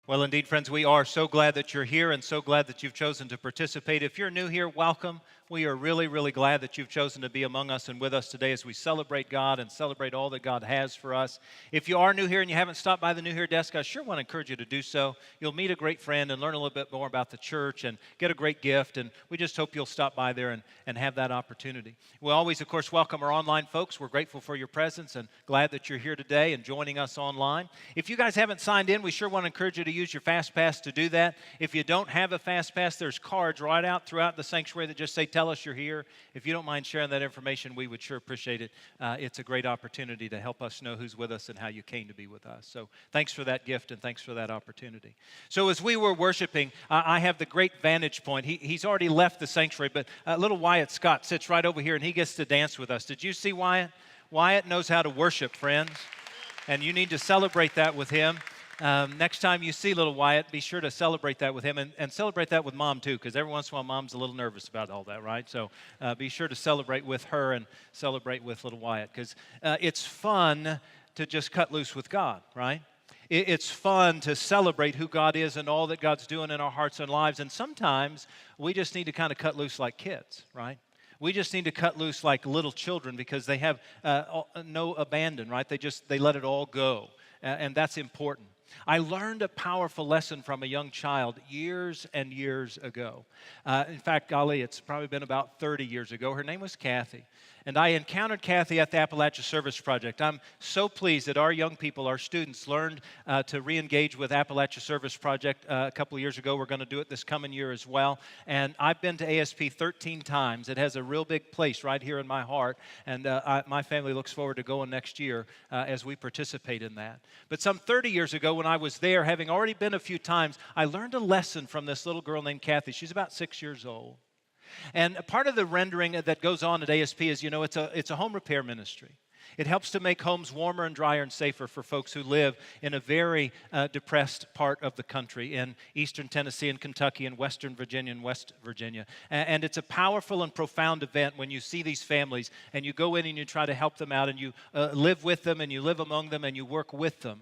Well, indeed, friends, we are so glad that you're here and so glad that you've chosen to participate. If you're new here, welcome. We are really, really glad that you've chosen to be among us and with us today as we celebrate God and celebrate all that God has for us. If you are new here and you haven't stopped by the New Here desk, I sure want to encourage you to do so. You'll meet a great friend and learn a little bit more about the church and get a great gift, and we just hope you'll stop by there and have that opportunity. We always, of course, welcome our online folks. We're grateful for your presence and glad that you're here today and joining us online. If you guys haven't signed in, we sure want to encourage you to use your Fast Pass to do that. If you don't have a Fast Pass, there's cards right out throughout the sanctuary that just say, tell us you're here. If you don't mind sharing that information, we would sure appreciate it. It's a great opportunity to help us know who's with us and how you came to be with us. So thanks for that gift and thanks for that opportunity. So as we were worshiping, I have the great vantage point. He's already left the sanctuary, but little Wyatt Scott sits right over here and he gets to dance with us. Did you see Wyatt? Wyatt knows how to worship, friends, and you need to celebrate that with him. Next time you see little Wyatt, be sure to celebrate that with him and celebrate that with Mom too, because every once in a while Mom's a little nervous about all that, right? So be sure to celebrate with her and celebrate with little Wyatt, because it's fun to just cut loose with God, right? It's fun to celebrate who God is and all that God's doing in our hearts and lives, and sometimes we just need to kind of cut loose like kids, right? We just need to cut loose like little children because they have no abandon, right? They let it all go, and that's important. I learned a powerful lesson from a young child years and years ago. In fact, golly, it's probably been about 30 years ago. Her name was Kathy. And I encountered Kathy at the Appalachia Service Project. I'm so pleased that our young people, our students, learned to re-engage with Appalachia Service Project a couple of years ago. We're going to do it this coming year as well. And I've been to ASP 13 times. It has a real big place right here in my heart. And my family looks forward to going next year as we participate in that. But some 30 years ago when I was there, having already been a few times, I learned a lesson from this little girl named Kathy. She's about 6 years old. And part of the rendering that goes on at ASP is, it's a home repair ministry. It helps to make homes warmer and drier and safer for folks who live in a very depressed part of the country in eastern Tennessee and Kentucky and western Virginia and West Virginia. And it's a powerful and profound event when you see these families and you go in and you try to help them out and you live with them and you live among them and you work with them.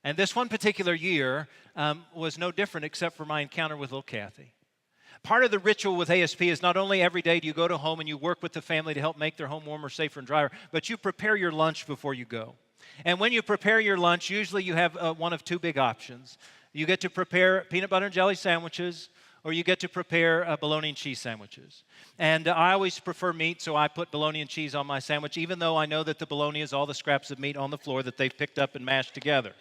And this one particular year was no different except for my encounter with little Kathy. Part of the ritual with ASP is not only every day do you go to home and you work with the family to help make their home warmer, safer, and drier, but you prepare your lunch before you go. And when you prepare your lunch, usually you have one of two big options. You get to prepare peanut butter and jelly sandwiches, or you get to prepare bologna and cheese sandwiches. And I always prefer meat, so I put bologna and cheese on my sandwich, even though I know that the bologna is all the scraps of meat on the floor that they've picked up and mashed together,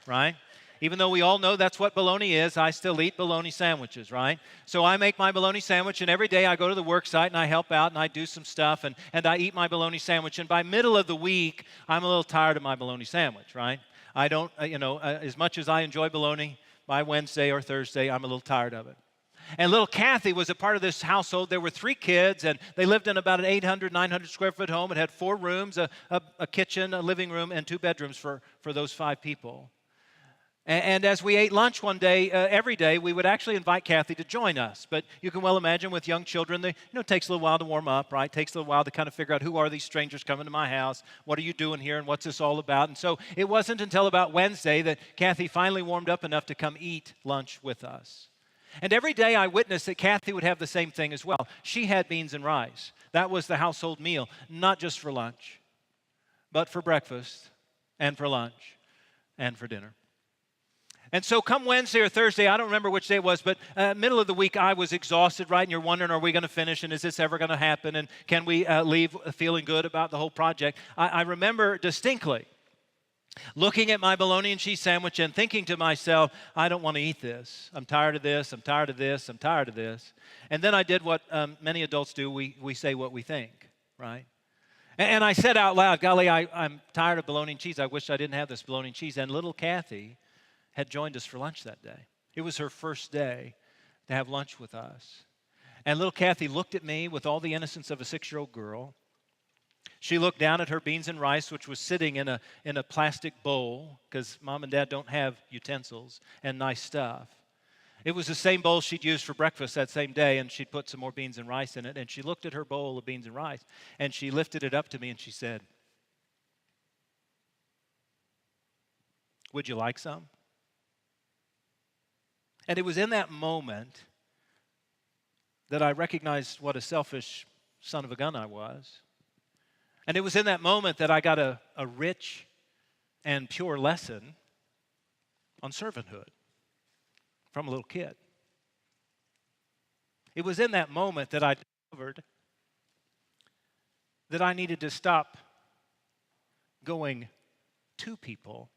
right? Even though we all know that's what bologna is, I still eat bologna sandwiches, right? So I make my bologna sandwich, and every day I go to the work site and I help out and I do some stuff, and I eat my bologna sandwich. And by middle of the week, I'm a little tired of my bologna sandwich, right? I don't, as much as I enjoy bologna, by Wednesday or Thursday, I'm a little tired of it. And little Kathy was a part of this household. There were 3 kids, and they lived in about an 800, 900 square foot home. It had 4 rooms, a kitchen, a living room, and 2 bedrooms for those 5 people. And as we ate lunch one day, every day, we would actually invite Kathy to join us. But you can well imagine with young children, it takes a little while to warm up, right? It takes a little while to kind of figure out who are these strangers coming to my house? What are you doing here? And what's this all about? And so it wasn't until about Wednesday that Kathy finally warmed up enough to come eat lunch with us. And every day I witnessed that Kathy would have the same thing as well. She had beans and rice. That was the household meal, not just for lunch, but for breakfast and for lunch and for dinner. And so come Wednesday or Thursday, I don't remember which day it was, but middle of the week, I was exhausted, right? And you're wondering, are we going to finish? And is this ever going to happen? And can we leave feeling good about the whole project? I remember distinctly looking at my bologna and cheese sandwich and thinking to myself, I don't want to eat this. I'm tired of this. I'm tired of this. I'm tired of this. And then I did what many adults do. We say what we think, right? And I said out loud, golly, I'm tired of bologna and cheese. I wish I didn't have this bologna and cheese. And little Kathy had joined us for lunch that day. It was her first day to have lunch with us. And little Kathy looked at me with all the innocence of a 6-year-old girl. She looked down at her beans and rice, which was sitting in a plastic bowl, because Mom and Dad don't have utensils and nice stuff. It was the same bowl she'd used for breakfast that same day, and she'd put some more beans and rice in it. And she looked at her bowl of beans and rice, and she lifted it up to me, and she said, "Would you like some?" And it was in that moment that I recognized what a selfish son of a gun I was. And it was in that moment that I got a rich and pure lesson on servanthood from a little kid. It was in that moment that I discovered that I needed to stop going to people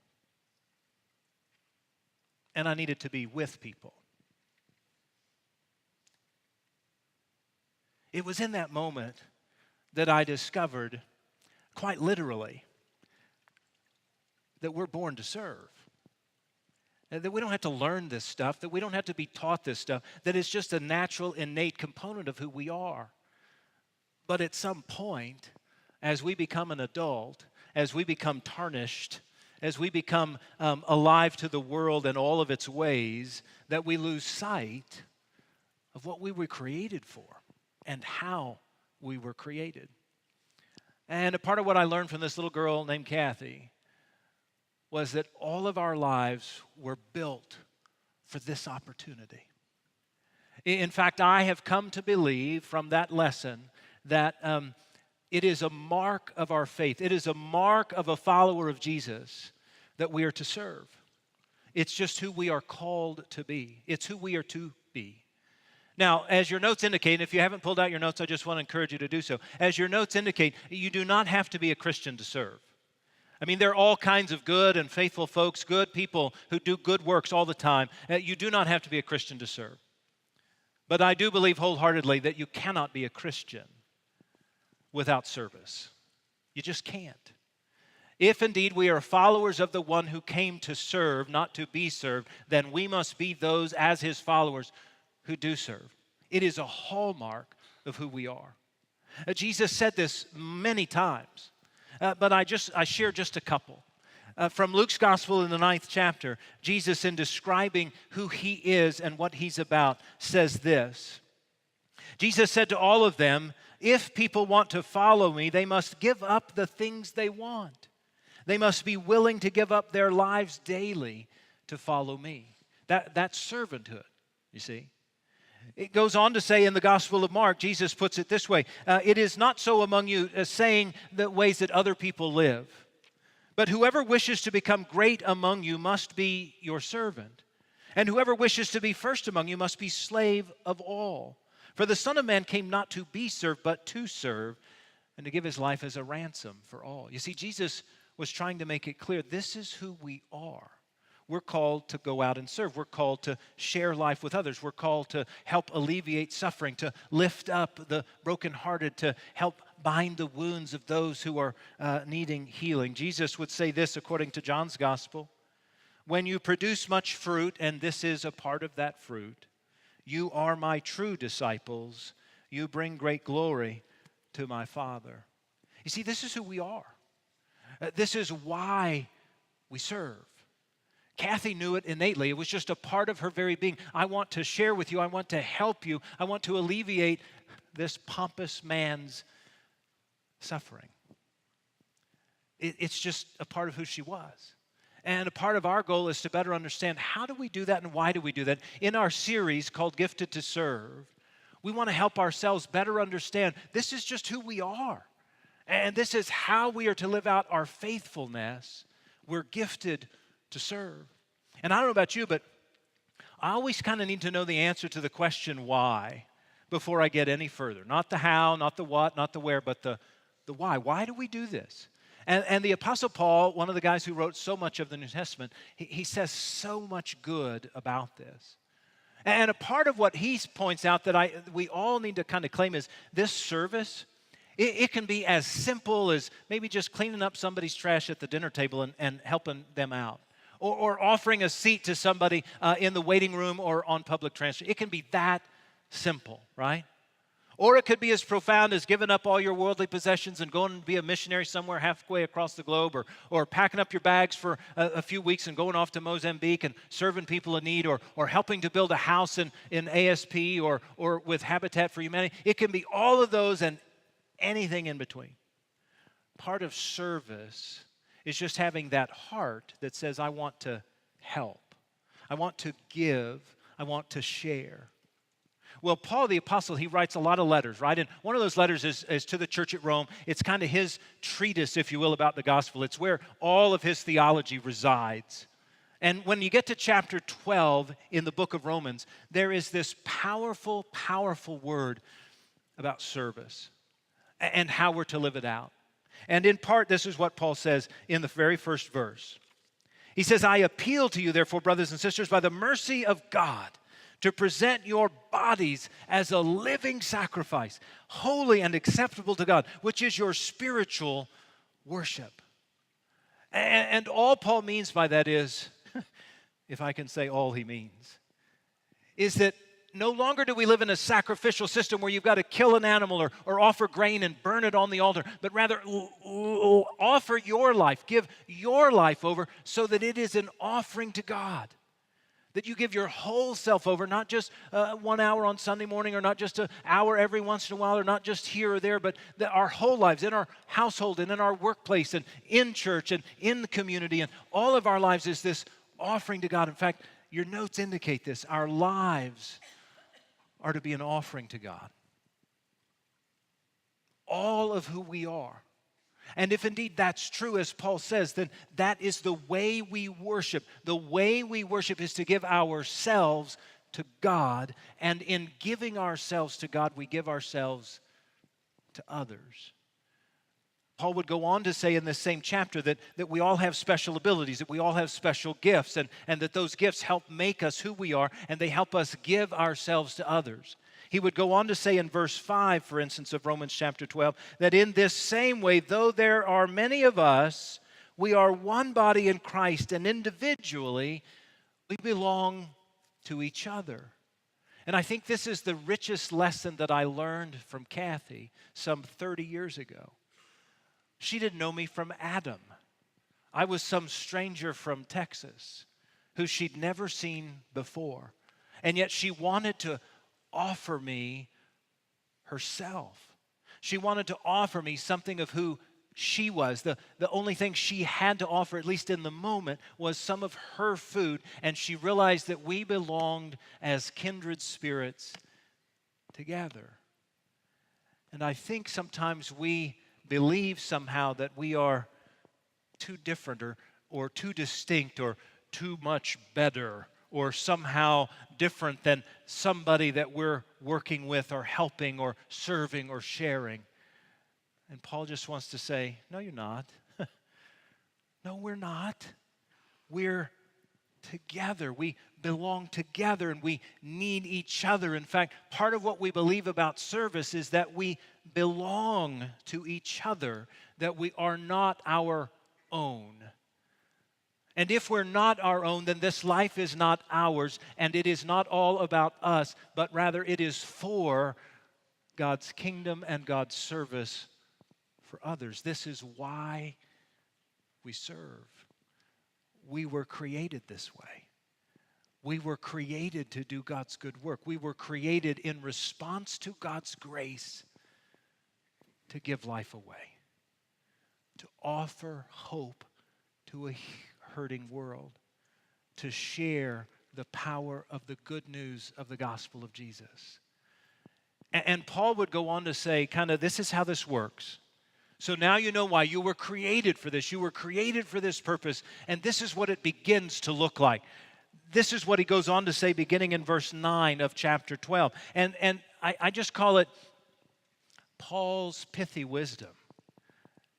and I needed to be with people. It was in that moment that I discovered, quite literally, that we're born to serve. That we don't have to learn this stuff, that we don't have to be taught this stuff, that it's just a natural, innate component of who we are. But at some point, as we become an adult, as we become tarnished, as we become alive to the world and all of its ways, that we lose sight of what we were created for and how we were created. And a part of what I learned from this little girl named Kathy was that all of our lives were built for this opportunity. In fact, I have come to believe from that lesson that it is a mark of our faith. It is a mark of a follower of Jesus that we are to serve. It's just who we are called to be. It's who we are to be. Now, as your notes indicate, if you haven't pulled out your notes, I just want to encourage you to do so. As your notes indicate, you do not have to be a Christian to serve. I mean, there are all kinds of good and faithful folks, good people who do good works all the time. You do not have to be a Christian to serve. But I do believe wholeheartedly that you cannot be a Christian without service. You just can't. If indeed we are followers of the one who came to serve, not to be served, then we must be those as his followers who do serve. It is a hallmark of who we are. Jesus said this many times, but I share just a couple. From Luke's Gospel in the 9th chapter, Jesus, in describing who he is and what he's about, says this. Jesus said to all of them, "If people want to follow me, they must give up the things they want. They must be willing to give up their lives daily to follow me." That's servanthood, you see. It goes on to say in the Gospel of Mark, Jesus puts it this way, "It is not so among you as saying the ways that other people live. But whoever wishes to become great among you must be your servant. And whoever wishes to be first among you must be slave of all. For the Son of Man came not to be served, but to serve, and to give his life as a ransom for all." You see, Jesus was trying to make it clear, this is who we are. We're called to go out and serve. We're called to share life with others. We're called to help alleviate suffering, to lift up the brokenhearted, to help bind the wounds of those who are needing healing. Jesus would say this according to John's Gospel, "When you produce much fruit, and this is a part of that fruit, you are my true disciples. You bring great glory to my Father." You see, this is who we are. This is why we serve. Kathy knew it innately. It was just a part of her very being. I want to share with you. I want to help you. I want to alleviate this pompous man's suffering. It's just a part of who she was. And a part of our goal is to better understand how do we do that and why do we do that. In our series called Gifted to Serve, we want to help ourselves better understand this is just who we are. And this is how we are to live out our faithfulness. We're gifted to serve. And I don't know about you, but I always kind of need to know the answer to the question why before I get any further. Not the how, not the what, not the where, but the why. Why do we do this? And the Apostle Paul, one of the guys who wrote so much of the New Testament, he says so much good about this. And a part of what he points out that we all need to kind of claim is this service. It can be as simple as maybe just cleaning up somebody's trash at the dinner table and helping them out. Or offering a seat to somebody in the waiting room or on public transport. It can be that simple, right? Or it could be as profound as giving up all your worldly possessions and going to be a missionary somewhere halfway across the globe, or packing up your bags for a few weeks and going off to Mozambique and serving people in need, or helping to build a house in ASP or with Habitat for Humanity. It can be all of those and anything in between. Part of service is just having that heart that says, I want to help. I want to give. I want to share. Well, Paul the Apostle, he writes a lot of letters, right? And one of those letters is to the church at Rome. It's kind of his treatise, if you will, about the gospel. It's where all of his theology resides. And when you get to chapter 12 in the book of Romans, there is this powerful, powerful word about service and how we're to live it out. And in part, this is what Paul says in the very first verse. He says, I appeal to you, therefore, brothers and sisters, by the mercy of God, to present your bodies as a living sacrifice, holy and acceptable to God, which is your spiritual worship. And all Paul means by that is, if I can say all he means, is that no longer do we live in a sacrificial system where you've got to kill an animal or offer grain and burn it on the altar, but rather offer your life, give your life over so that it is an offering to God. That you give your whole self over, not just 1 hour on Sunday morning or not just an hour every once in a while or not just here or there, but that our whole lives in our household and in our workplace and in church and in the community and all of our lives is this offering to God. In fact, your notes indicate this. Our lives are to be an offering to God. All of who we are. And if indeed that's true, as Paul says, then that is the way we worship. The way we worship is to give ourselves to God. And in giving ourselves to God, we give ourselves to others. Paul would go on to say in this same chapter that we all have special abilities, that we all have special gifts, and that those gifts help make us who we are, and they help us give ourselves to others. He would go on to say in verse 5, for instance, of Romans chapter 12, that in this same way, though there are many of us, we are one body in Christ, and individually, we belong to each other. And I think this is the richest lesson that I learned from Kathy some 30 years ago. She didn't know me from Adam. I was some stranger from Texas who she'd never seen before. And yet she wanted to offer me herself. She wanted to offer me something of who she was. The only thing she had to offer, at least in the moment, was some of her food. And she realized that we belonged as kindred spirits together. And I think sometimes we believe somehow that we are too different or too distinct or too much better or somehow different than somebody that we're working with or helping or serving or sharing. And Paul just wants to say, no, you're not. No, we're not. We're together. We belong together and we need each other. In fact, part of what we believe about service is that we belong to each other, that we are not our own. And if we're not our own, then this life is not ours, and it is not all about us, but rather it is for God's kingdom and God's service for others. This is why we serve. We were created this way. We were created to do God's good work. We were created in response to God's grace to give life away, to offer hope to a hurting world, to share the power of the good news of the gospel of Jesus. And Paul would go on to say, kind of, this is how this works. So now you know why you were created for this. You were created for this purpose, and this is what it begins to look like. This is what he goes on to say beginning in verse 9 of chapter 12. And I just call it Paul's pithy wisdom.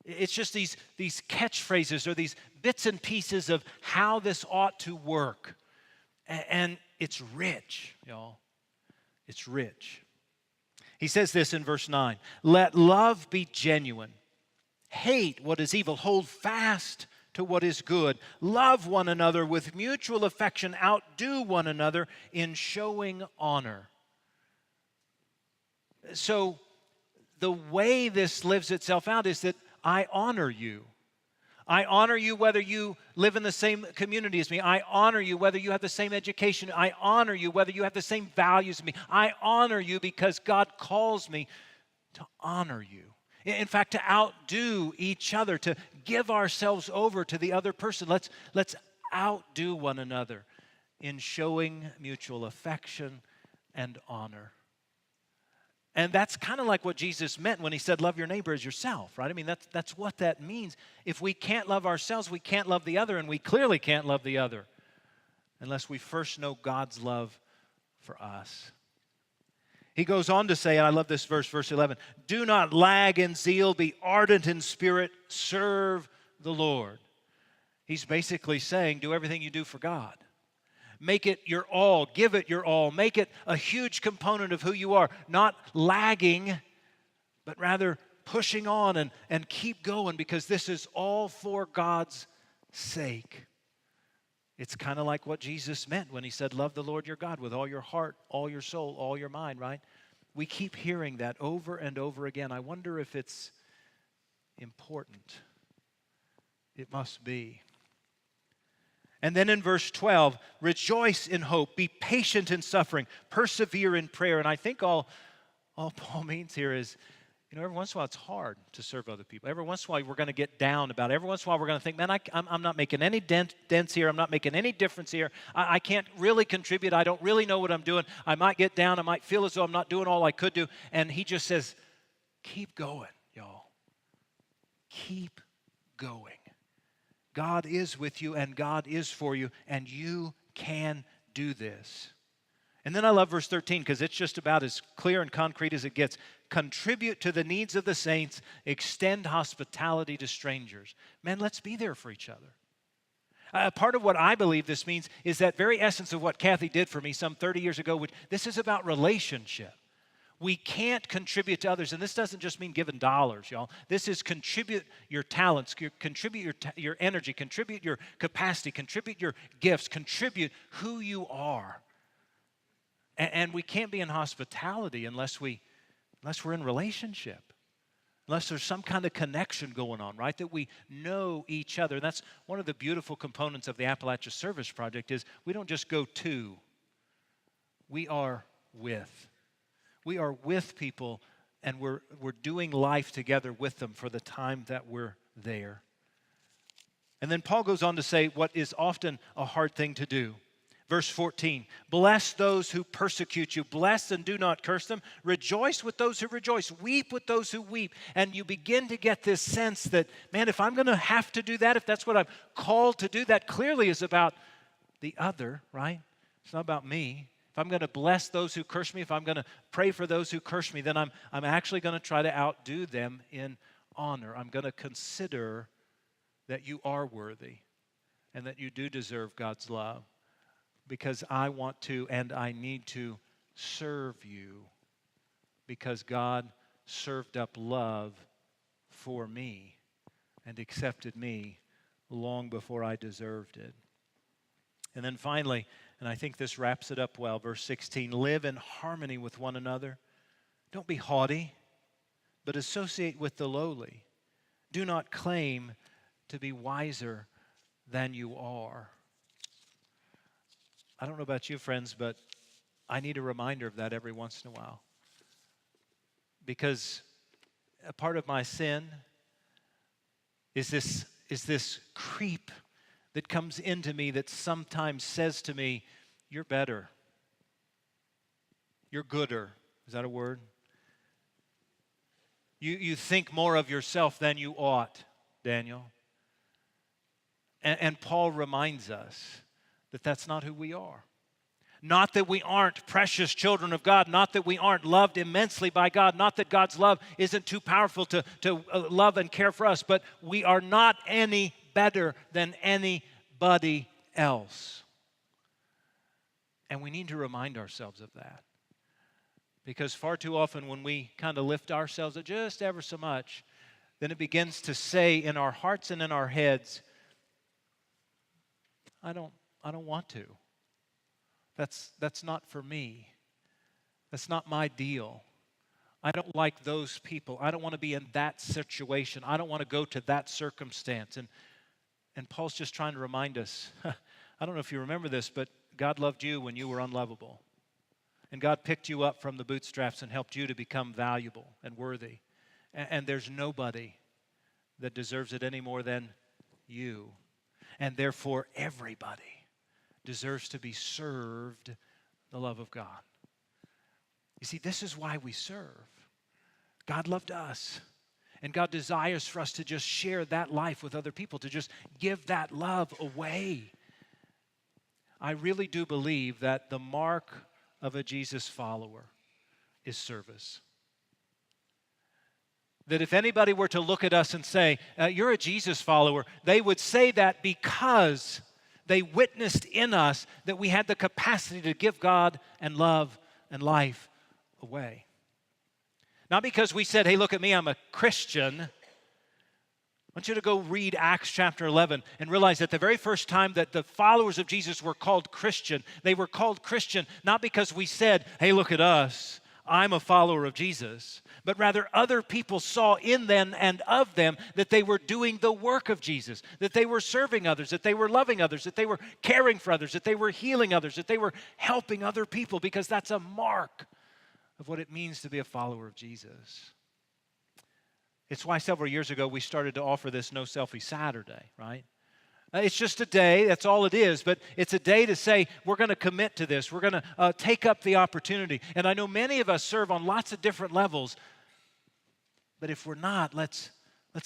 It's just these catchphrases or these bits and pieces of how this ought to work. And it's rich, y'all. It's rich. He says this in verse 9. Let love be genuine. Hate what is evil. Hold fast to what is good. Love one another with mutual affection. Outdo one another in showing honor. So the way this lives itself out is that I honor you. I honor you whether you live in the same community as me. I honor you whether you have the same education. I honor you whether you have the same values as me. I honor you because God calls me to honor you. In fact, to outdo each other, to give ourselves over to the other person. Let's outdo one another in showing mutual affection and honor. And that's kind of like what Jesus meant when he said, love your neighbor as yourself, right? I mean, that's what that means. If we can't love ourselves, we can't love the other, and we clearly can't love the other unless we first know God's love for us. He goes on to say, and I love this verse, verse 11, do not lag in zeal, be ardent in spirit, serve the Lord. He's basically saying, do everything you do for God. Make it your all. Give it your all. Make it a huge component of who you are. Not lagging, but rather pushing on and keep going, because this is all for God's sake. It's kind of like what Jesus meant when he said, love the Lord your God with all your heart, all your soul, all your mind, right? We keep hearing that over and over again. I wonder if it's important. It must be. And then in verse 12, rejoice in hope, be patient in suffering, persevere in prayer. And I think all Paul means here is, every once in a while it's hard to serve other people. Every once in a while we're going to get down about it. Every once in a while we're going to think, man, I'm not making any dents here. I'm not making any difference here. I can't really contribute. I don't really know what I'm doing. I might get down. I might feel as though I'm not doing all I could do. And he just says, keep going, y'all. Keep going. God is with you and God is for you, and you can do this. And then I love verse 13 because it's just about as clear and concrete as it gets. Contribute to the needs of the saints, extend hospitality to strangers. Man, let's be there for each other. Part of what I believe this means is that very essence of what Kathy did for me some 30 years ago, which this is about relationship. We can't contribute to others, and this doesn't just mean giving dollars, y'all. This is contribute your talents, contribute your energy, contribute your capacity, contribute your gifts, contribute who you are. And we can't be in hospitality unless we're in relationship, unless there's some kind of connection going on, right? That we know each other. And that's one of the beautiful components of the Appalachia Service Project is we don't just go to, we are with. We are with people, and we're doing life together with them for the time that we're there. And then Paul goes on to say what is often a hard thing to do. Verse 14, bless those who persecute you. Bless and do not curse them. Rejoice with those who rejoice. Weep with those who weep. And you begin to get this sense that, man, if I'm going to have to do that, if that's what I'm called to do, that clearly is about the other, right? It's not about me. If I'm going to bless those who curse me, if I'm going to pray for those who curse me, then I'm actually going to try to outdo them in honor. I'm going to consider that you are worthy and that you do deserve God's love, because I want to and I need to serve you, because God served up love for me and accepted me long before I deserved it. And then finally, and I think this wraps it up well, verse 16, live in harmony with one another. Don't be haughty, but associate with the lowly. Do not claim to be wiser than you are. I don't know about you, friends, but I need a reminder of that every once in a while. Because a part of my sin is this creep that comes into me that sometimes says to me, you're better. You're gooder. Is that a word? You think more of yourself than you ought, Daniel. And Paul reminds us that that's not who we are. Not that we aren't precious children of God, not that we aren't loved immensely by God, not that God's love isn't too powerful to love and care for us, but we are not any better than anybody else. And we need to remind ourselves of that. Because far too often when we kind of lift ourselves up just ever so much, then it begins to say in our hearts and in our heads, I don't want to. That's not for me. That's not my deal. I don't like those people. I don't want to be in that situation. I don't want to go to that circumstance. And Paul's just trying to remind us, I don't know if you remember this, but God loved you when you were unlovable. And God picked you up from the bootstraps and helped you to become valuable and worthy. And there's nobody that deserves it any more than you. And therefore, everybody deserves to be served the love of God. You see, this is why we serve. God loved us, and God desires for us to just share that life with other people, to just give that love away. I really do believe that the mark of a Jesus follower is service. That if anybody were to look at us and say, you're a Jesus follower, they would say that because they witnessed in us that we had the capacity to give God and love and life away. Not because we said, hey, look at me, I'm a Christian. I want you to go read Acts chapter 11 and realize that the very first time that the followers of Jesus were called Christian, they were called Christian not because we said, hey, look at us, I'm a follower of Jesus, but rather other people saw in them and of them that they were doing the work of Jesus, that they were serving others, that they were loving others, that they were caring for others, that they were healing others, that they were helping other people, because that's a mark of what it means to be a follower of Jesus. It's why several years ago we started to offer this No Selfie Saturday, right? It's just a day, that's all it is, but it's a day to say we're going to commit to this. We're going to take up the opportunity. And I know many of us serve on lots of different levels, but if we're not, let's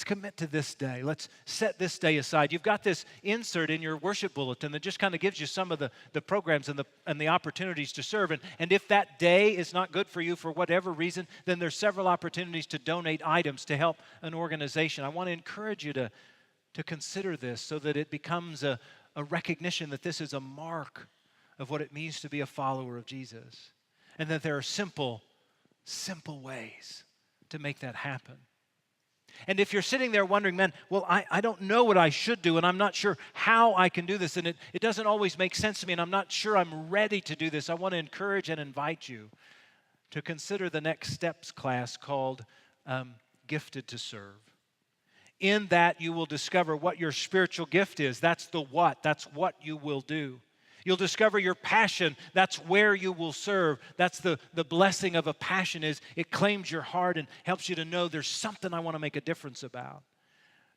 commit to this day. Let's set this day aside. You've got this insert in your worship bulletin that just kind of gives you some of the programs and the opportunities to serve. And if that day is not good for you for whatever reason, then there's several opportunities to donate items to help an organization. I want to encourage you to consider this so that it becomes a recognition that this is a mark of what it means to be a follower of Jesus. And that there are simple ways to make that happen. And if you're sitting there wondering, man, well, I don't know what I should do, and I'm not sure how I can do this, and it doesn't always make sense to me, and I'm not sure I'm ready to do this, I want to encourage and invite you to consider the next steps class called Gifted to Serve. In that, you will discover what your spiritual gift is. That's the what. That's what you will do. You'll discover your passion. That's where you will serve. That's the blessing of a passion, is it claims your heart and helps you to know there's something I want to make a difference about.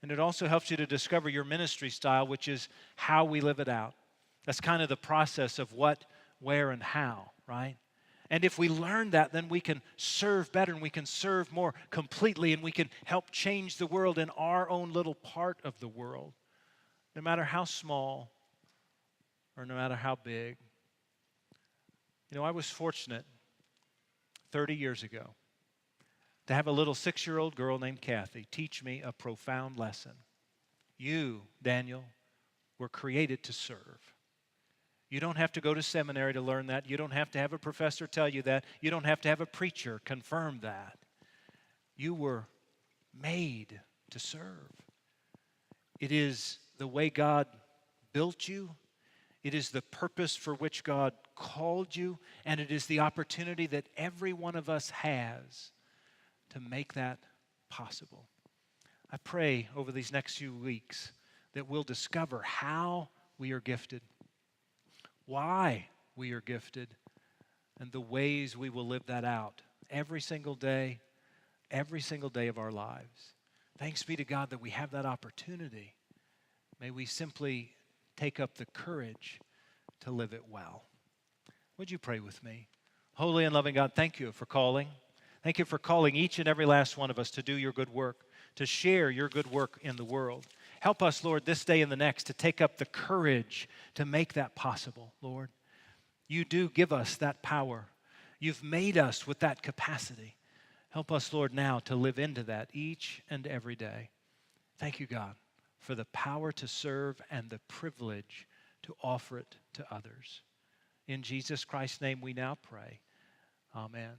And it also helps you to discover your ministry style, which is how we live it out. That's kind of the process of what, where, and how, right? And if we learn that, then we can serve better and we can serve more completely and we can help change the world in our own little part of the world, no matter how small or no matter how big. You know, I was fortunate 30 years ago to have a little 6-year-old girl named Kathy teach me a profound lesson. You, Daniel, were created to serve. You don't have to go to seminary to learn that. You don't have to have a professor tell you that. You don't have to have a preacher confirm that. You were made to serve. It is the way God built you. It is the purpose for which God called you. And it is the opportunity that every one of us has to make that possible. I pray over these next few weeks that we'll discover how we are gifted, why we are gifted, and the ways we will live that out every single day of our lives. Thanks be to God that we have that opportunity. May we simply take up the courage to live it well. Would you pray with me? Holy and loving God, thank you for calling. Thank you for calling each and every last one of us to do your good work, to share your good work in the world. Help us, Lord, this day and the next to take up the courage to make that possible, Lord. You do give us that power. You've made us with that capacity. Help us, Lord, now to live into that each and every day. Thank you, God, for the power to serve and the privilege to offer it to others. In Jesus Christ's name we now pray. Amen.